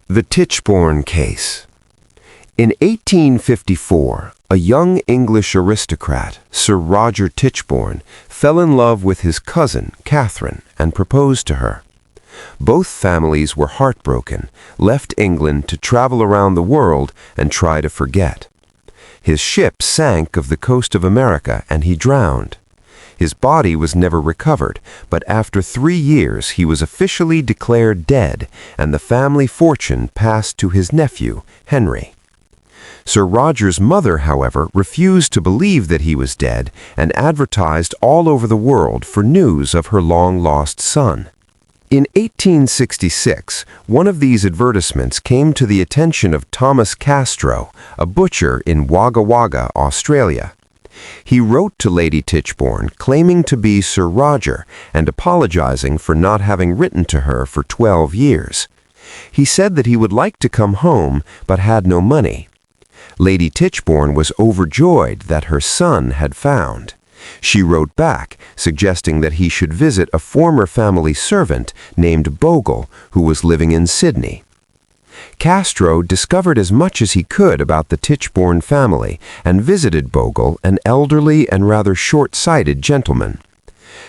The Tichborne Case. In 1854, a young English aristocrat, Sir Roger Tichborne, fell in love with his cousin, Catherine, and proposed to her. Both families were heartbroken, left England to travel around the world and try to forget. His ship sank off the coast of America and he drowned. His body was never recovered, but after 3 years he was officially declared dead, and the family fortune passed to his nephew, Henry. Sir Roger's mother, however, refused to believe that he was dead and advertised all over the world for news of her long-lost son. In 1866, one of these advertisements came to the attention of Thomas Castro, a butcher in Wagga Wagga, Australia. He wrote to Lady Tichborne claiming to be Sir Roger and apologizing for not having written to her for 12 years. He said that he would like to come home but had no money. Lady Tichborne was overjoyed that her son had found. She wrote back, suggesting that he should visit a former family servant named Bogle, who was living in Sydney. Castro discovered as much as he could about the Tichborne family and visited Bogle, an elderly and rather short-sighted gentleman.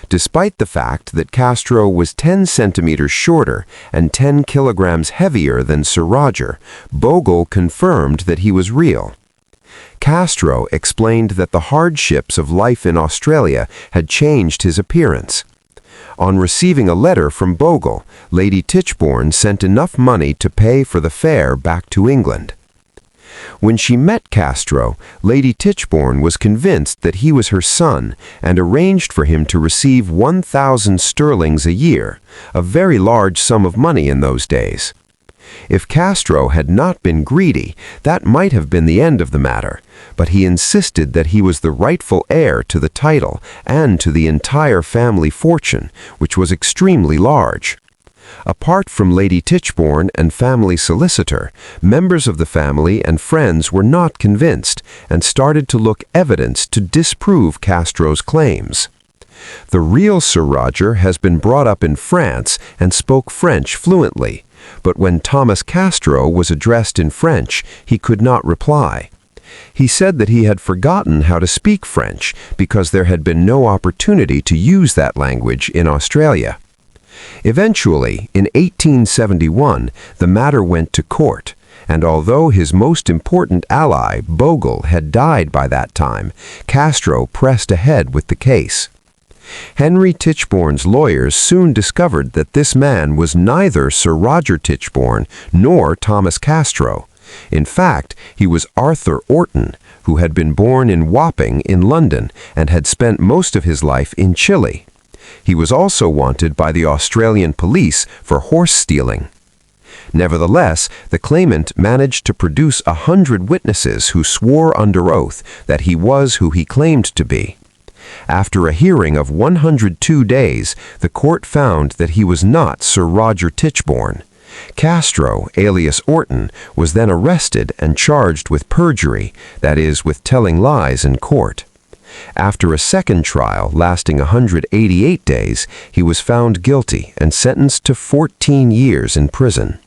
Despite the fact that Castro was 10 centimeters shorter and 10 kilograms heavier than Sir Roger, Bogle confirmed that he was real. Castro explained that the hardships of life in Australia had changed his appearance. On receiving a letter from Bogle, Lady Tichborne sent enough money to pay for the fare back to England. When she met Castro, Lady Tichborne was convinced that he was her son and arranged for him to receive 1,000 sterlings a year, a very large sum of money in those days. If Castro had not been greedy, that might have been the end of the matter, but he insisted that he was the rightful heir to the title and to the entire family fortune, which was extremely large. Apart from Lady Tichborne and family solicitor, members of the family and friends were not convinced and started to look evidence to disprove Castro's claims. The real Sir Roger has been brought up in France and spoke French fluently, but when Thomas Castro was addressed in French, he could not reply. He said that he had forgotten how to speak French because there had been no opportunity to use that language in Australia. Eventually, in 1871, the matter went to court, and although his most important ally, Bogle, had died by that time, Castro pressed ahead with the case. Henry Tichborne's lawyers soon discovered that this man was neither Sir Roger Tichborne nor Thomas Castro. In fact, he was Arthur Orton, who had been born in Wapping in London and had spent most of his life in Chile. He was also wanted by the Australian police for horse stealing. Nevertheless, the claimant managed to produce 100 witnesses who swore under oath that he was who he claimed to be. After a hearing of 102 days, the court found that he was not Sir Roger Tichborne. Castro, alias Orton, was then arrested and charged with perjury, that is, with telling lies in court. After a second trial lasting 188 days, he was found guilty and sentenced to 14 years in prison.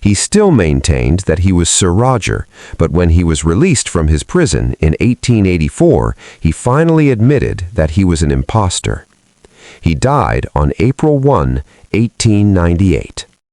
He still maintained that he was Sir Roger, but when he was released from his prison in 1884, he finally admitted that he was an impostor. He died on April 1, 1898.